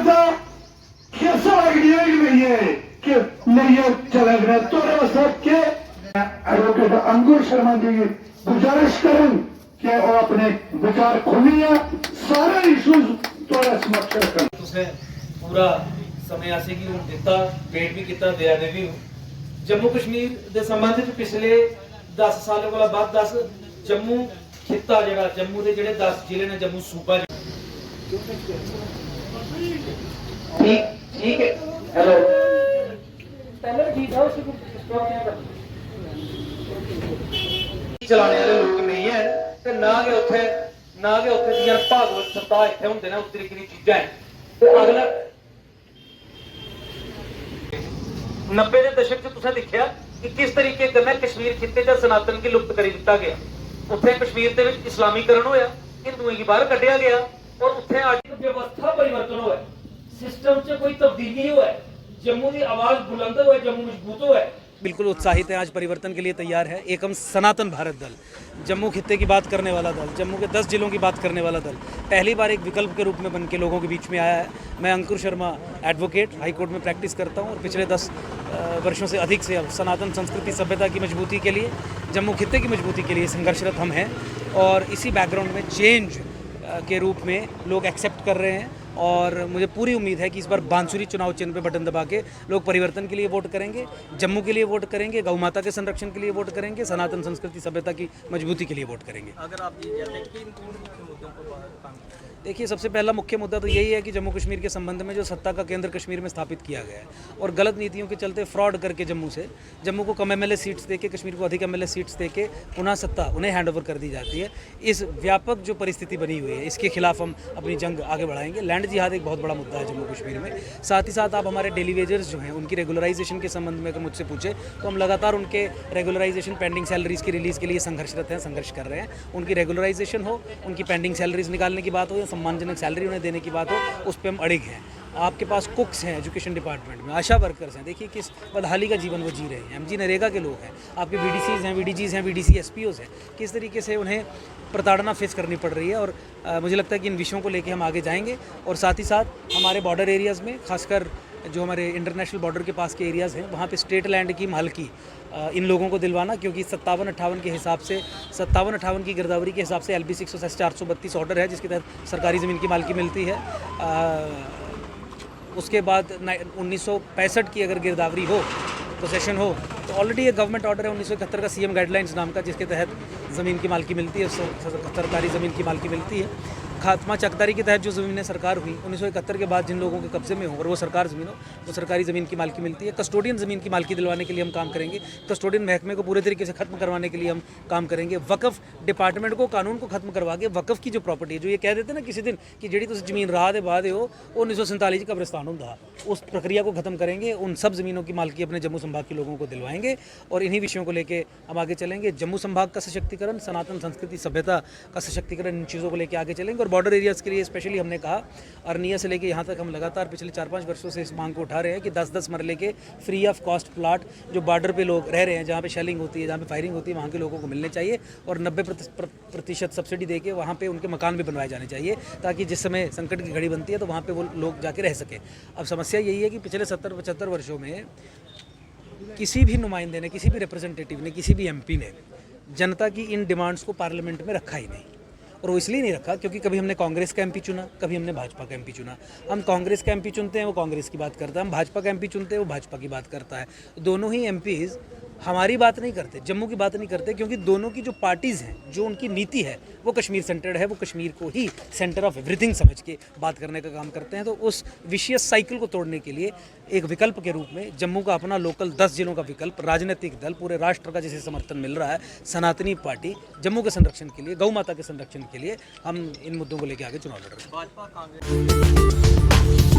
पता कैसा आइडिया ही नहीं है कि नहीं चला गया थोड़े वक्त के एडवोकेट अंकुर शर्मा जी गुजारिश करें कि वो अपने विचार खोलिए सारे इश्यूज थोड़ा समक्ष रखें। तुसें पूरा समय आसे की हूं दिता वेट भी किता दिया दे भी जम्मू कश्मीर दे संबंध च पिछले 10 सालों कोला बाद 10 जम्मू खिता जेड़ा जम्मू दे जेड़े 10 जिले ने जम्मू सूबा ठीक है हेलो पहले ठीक है उसको स्टॉप क्या कर चलाने वाले लोग नहीं है ते ना के उथे दियां भागवत सत्ता इत्थे हुंदे ने उत्तरी किरी चीजां है ते अगला 90 ਦੇ ਦਸ਼ਕ ਚ ਤੁਸੀਂ ਦੇਖਿਆ ਕਿ ਕਿਸ ਤਰੀਕੇ ਕਰਨਾ ਕਸ਼ਮੀਰ ਖਿੱਤੇ ਚ ਸਨਾਤਨ ਕੀ ਲੁਪਤ ਕਰੀ ਦਿੱਤਾ ਗਿਆ ਉੱਥੇ ਕਸ਼ਮੀਰ ਦੇ ਵਿੱਚ ਇਸਲਾਮੀਕਰਨ ਹੋਇਆ ਹਿੰਦੂਆਂ ਕੀ ਬਾਹਰ ਕੱਢਿਆ ਗਿਆ ਔਰ ਉੱਥੇ ਆਰਥਿਕ ਵਿਵਸਥਾ परिवर्तन ਹੋਇਆ सिस्टम से कोई तब्दीली हुआ है जम्मू की आवाज बुलंद हुआ है जम्मू मजबूत हुआ है। बिल्कुल उत्साहित है, आज परिवर्तन के लिए तैयार है। एक हम सनातन भारत दल, जम्मू खित्ते की बात करने वाला दल, जम्मू के 10 जिलों की बात करने वाला दल पहली बार एक विकल्प के रूप में बन के लोगों के बीच में आया है। मैं अंकुर शर्मा एडवोकेट हाई कोर्ट में प्रैक्टिस करता हूँ और पिछले 10 वर्षों से अधिक से अब सनातन संस्कृति सभ्यता की मजबूती के लिए, जम्मू खित्ते की मजबूती के लिए संघर्षरत हम हैं और इसी बैकग्राउंड में चेंज के रूप में लोग एक्सेप्ट कर रहे हैं और मुझे पूरी उम्मीद है कि इस बार बांसुरी चुनाव चिन्ह पे बटन दबा के लोग परिवर्तन के लिए वोट करेंगे, जम्मू के लिए वोट करेंगे, गौ माता के संरक्षण के लिए वोट करेंगे, सनातन संस्कृति सभ्यता की मजबूती के लिए वोट करेंगे। अगर आप ये कहते हैं कि इन तीन मुख्य मुद्दों पर देखिए, सबसे पहला मुख्य मुद्दा तो यही है कि जम्मू कश्मीर के संबंध में जो सत्ता का केंद्र कश्मीर में स्थापित किया गया है और गलत नीतियों के चलते फ्रॉड करके जम्मू को कम एमएलए सीट्स देके कश्मीर को अधिक एमएलए सीट्स देके पुनः सत्ता उन्हें हैंड ओवर कर दी जाती है। इस व्यापक जो परिस्थिति बनी हुई है इसके खिलाफ हम अपनी जंग आगे बढ़ाएंगे। लैंड जिहाद एक बहुत बड़ा मुद्दा है जम्मू कश्मीर में। साथ ही साथ आप हमारे डेली वेजर्स जो हैं उनकी रेगुलराइजेशन के संबंध में अगर मुझसे पूछे तो हम लगातार उनके रेगुलराइजेशन पेंडिंग सैलरीज की रिलीज़ के लिए संघर्षरत हैं, संघर्ष कर रहे हैं। उनकी रेगुलराइजेशन हो, उनकी पेंडिंग सैलरीज निकालने की बात हो या सम्मानजनक सैलरी उन्हें देने की बात हो, उस पर हम अड़िग हैं। आपके पास कुक्स हैं एजुकेशन डिपार्टमेंट में, आशा वर्कर्स हैं, देखिए किस बदहाली का जीवन वो जी रहे हैं। एमजी नरेगा के लोग हैं, आपके बीडीसीज हैं, बीडीजीज हैं, बीडीसी एसपीओज हैं, किस तरीके से उन्हें प्रताड़ना फेस करनी पड़ रही है। और मुझे लगता है कि इन विषयों को लेकर हम आगे जाएंगे और साथ ही साथ हमारे बॉर्डर एरियाज़ में, खासकर जो हमारे इंटरनेशनल बॉर्डर के पास के एरियाज़ हैं, वहाँ पे स्टेट लैंड की मालकी इन लोगों को दिलवाना, क्योंकि 57-58 के हिसाब से 57-58 की गिरदावरी के हिसाब से LB 432 ऑर्डर है जिसके तहत सरकारी ज़मीन की मालकी मिलती है। उसके बाद 1965 की अगर गिरदावरी हो, पोसेशन हो, तो ऑलरेडी एक गवर्नमेंट ऑर्डर है 1971 का CM गाइडलाइंस नाम का, जिसके तहत ज़मीन की मालकी मिलती है, सरकारी ज़मीन की मालकी मिलती है। खात्मा चकदारी के तहत जो ज़मीनें सरकार हुई 1971 के बाद जिन लोगों के कब्जे में हो और वो सरकार ज़मीन हो, तो सरकारी ज़मीन की मालकी मिलती है। कस्टोडियन ज़मीन की मालकी दिलवाने के लिए हम काम करेंगे, कस्टोडियन महकमे को पूरे तरीके से ख़त्म करवाने के लिए हम काम करेंगे। वक़फ़ डिपार्टमेंट को, कानून को ख़त्म करवा के वक़फ़ की जो प्रॉपर्टी है, जो ये कह देते ना किसी दिन कि जेड़ी तुम ज़मीन राह दे बाद हो वो 1947 कब्रिस्तान होंदा, उस प्रक्रिया को ख़त्म करेंगे। उन सब ज़मीनों की मालकी अपने जम्मू संभाग के लोगों को दिलवाएंगे और इन्हीं विषयों को लेकर हम आगे चलेंगे। जम्मू संभाग का सशक्तिकरण, सनातन संस्कृति सभ्यता का सशक्तिकरण, इन चीज़ों को लेकर आगे चलेंगे। और बॉर्डर एरियाज़ के लिए स्पेशली हमने कहा, अरनिया से लेके यहाँ तक हम लगातार पिछले 4-5 वर्षों से इस मांग को उठा रहे हैं कि 10-10 मरले के फ्री ऑफ कॉस्ट प्लाट जो बॉर्डर पे लोग रह रहे हैं, जहाँ पे शेलिंग होती है, जहाँ पे फायरिंग होती है, वहाँ के लोगों को मिलने चाहिए और 90% सब्सिडी देके वहाँ पे उनके मकान भी बनवाए जाने चाहिए, ताकि जिस समय संकट की घड़ी बनती है तो वहाँ पे वो लोग जाके रह सकें। अब समस्या यही है कि पिछले 70-75 वर्षों में किसी भी नुमाइंदे ने, किसी भी रिप्रेजेंटेटिव ने, किसी भी MP ने जनता की इन डिमांड्स को पार्लियामेंट में रखा ही नहीं। और वो इसलिए नहीं रखा क्योंकि कभी हमने कांग्रेस का MP चुना, कभी हमने भाजपा का MP चुना। हम कांग्रेस का MP चुनते हैं, वो कांग्रेस की बात करता है, हम भाजपा का MP चुनते हैं, वो भाजपा की बात करता है। दोनों ही MPs हमारी बात नहीं करते, जम्मू की बात नहीं करते, क्योंकि दोनों की जो पार्टीज़ हैं, जो उनकी नीति है वो कश्मीर सेंटर्ड है, वो कश्मीर को ही सेंटर ऑफ एवरीथिंग समझ के बात करने का काम करते हैं। तो उस विशियस साइकिल को तोड़ने के लिए एक विकल्प के रूप में जम्मू का अपना लोकल 10 जिलों का विकल्प, राजनीतिक दल, पूरे राष्ट्र का जिसे समर्थन मिल रहा है, सनातनी पार्टी, जम्मू के संरक्षण के लिए, गौ माता के संरक्षण के लिए हम इन मुद्दों को लेकर आगे चुनाव लड़ रहे हैं। भाजपा कांग्रेस